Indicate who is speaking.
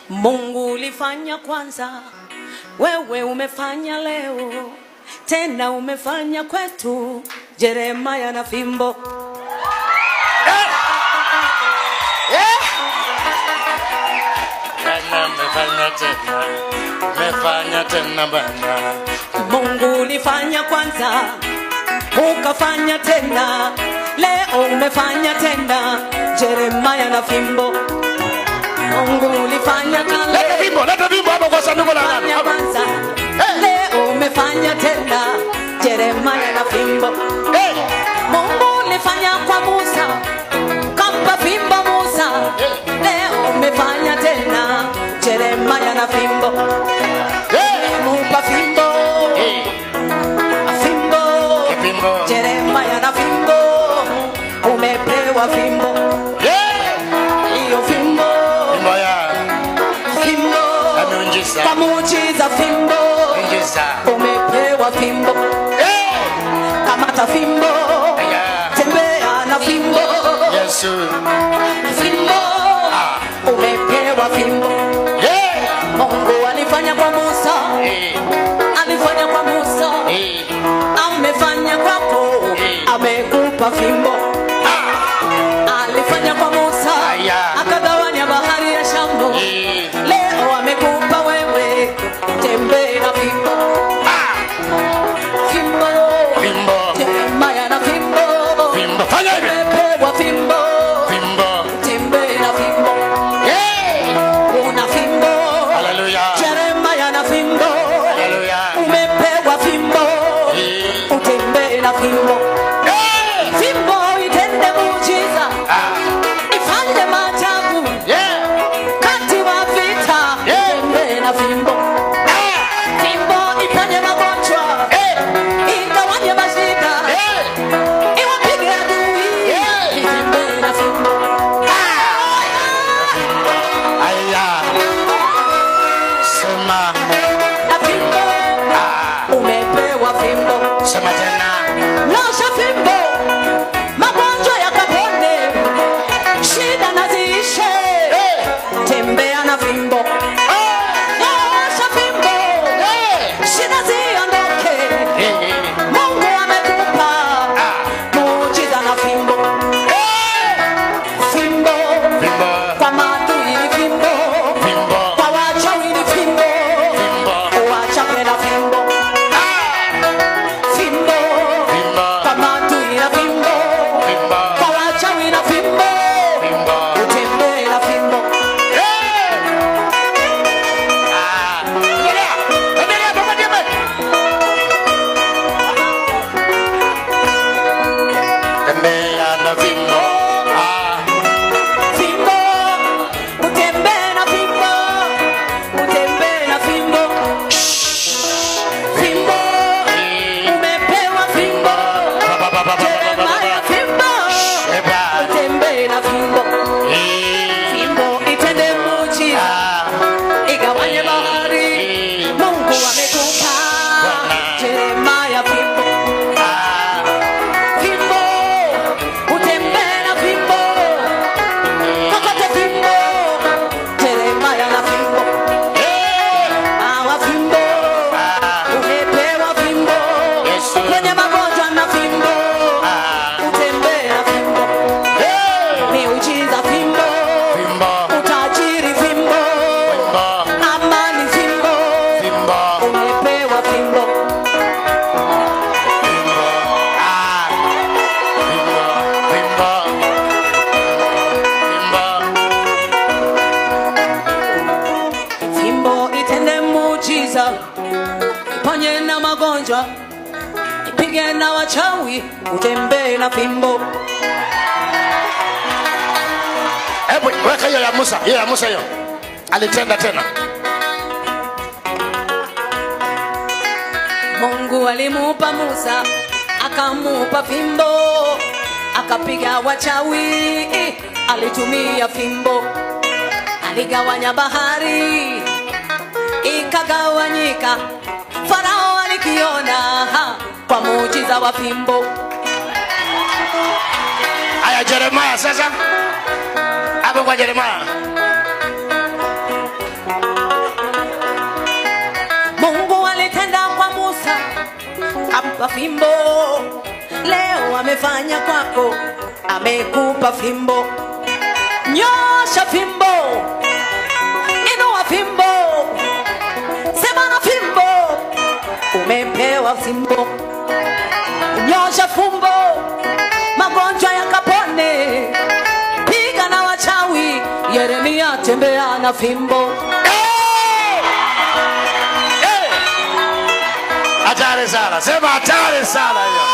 Speaker 1: Mungu ulifanya kwanza, wewe umefanya leo, tena umefanya kwetu. Jeremaya na fimbo.
Speaker 2: Mefanya tena bana.
Speaker 1: Mungu ulifanya kwanza, ukafanya tena, leo umefanya tena. Jeremaya na fimbo. Mungu ulifanya kale,
Speaker 2: leta fimbo hapo kwa sanduku la nani.
Speaker 1: Leo umefanya tena. Jeremaya na fimbo. Mungu ulifanya kwa Musa, kampa fimbo Musa. Leo umefanya tena. Jeremaya na fimbo. Mupa fimbo. Fimbo. Jeremaya na fimbo. Umepewa fimbo. Iyo fimbo. Fimbo. Kamujiza fimbo. Umepewa fimbo. Kamata fimbo. Tembea na fimbo. Fimbo. Umepewa fimbo. Mungu alifanya kwa Musa, alifanya kwa Musa, amefanya kwako, amekupa fimbo. Alifanya kwa Musa, akagawanya bahari ya Shamu. Leo amekupa wewe, tembea na fimbo. Fimbo. Jeremaya na fimbo. Umepewa fimbo. Tembea na fimbo. Una fimbo. Jeremaya na fimbo. Umepewa fimbo. Utembee na fimbo. Fimbo itende muujiza, ifanye maajabu kati wa vita. Tembee na fimbo. Fimbo ifanye magonjwa, igawanye mashida, iwapige adui. Tembee na fimbo.
Speaker 2: Sema.
Speaker 1: Na fimbo. Umepewa fimbo.
Speaker 2: Sema tena.
Speaker 1: Nosha fimbo, magonjwa yakapone, shida na ziishe. Tembea na fimbo. Nosha fimbo, shida ziondoke. Mungu amekupa muujiza na fimbo. Fimbo. Kwa maadui ni fimbo. Kwa wachawi ni fimbo. Uwachape na fimbo. Fimbo. Kwa maadui na fimbo. Kwa wachawi na fimbo. Utembee na fimbo. Fimbo. Utembee na fimbo. Utembee na fimbo. Fimbo. Umepewa fimbo. Jeremaya fimbo. Utembee na fimbo. Fimbo itende muujiza, igawanye bahari. Mungu amekupa Jeremaya fimbo. Fimbo. Utembee na fimbo. Kokote fimbo. Jeremaya na fimbo. Awa fimbo. Umepewa fimbo. Kwenye magonjwa na fimbo. Utembee na fimbo. Miujiza fimbo. Utajiri fimbo. Amani fimbo. Umepewa fimbo. Fimbo itende muujiza, iponye na magonjwa, ipige na wachawi. Utembee na fimbo.
Speaker 2: Hebu weka hiyo ya Musa, hiyo. Alitenda tena.
Speaker 1: Mungu alimupa Musa, akamupa fimbo, akapiga wachawi. Alitumia fimbo, aligawanya bahari, ikagawanyika. Farao alikiona kwa muujiza wa fimbo.
Speaker 2: Aya, Jeremaya sasa. Hapo kwa Jeremaya.
Speaker 1: Mungu alitenda kwa Musa, ampa fimbo. Leo amefanya kwako, amekupa fimbo. Nyosha fimbo, inua fimbo, sema na fimbo, umepewa fimbo. Nyosha fimbo, magonjwa yakapone. Piga na wachawi, Yeremia tembea na fimbo.
Speaker 2: Hatari sana, sema hatari sana hiyo.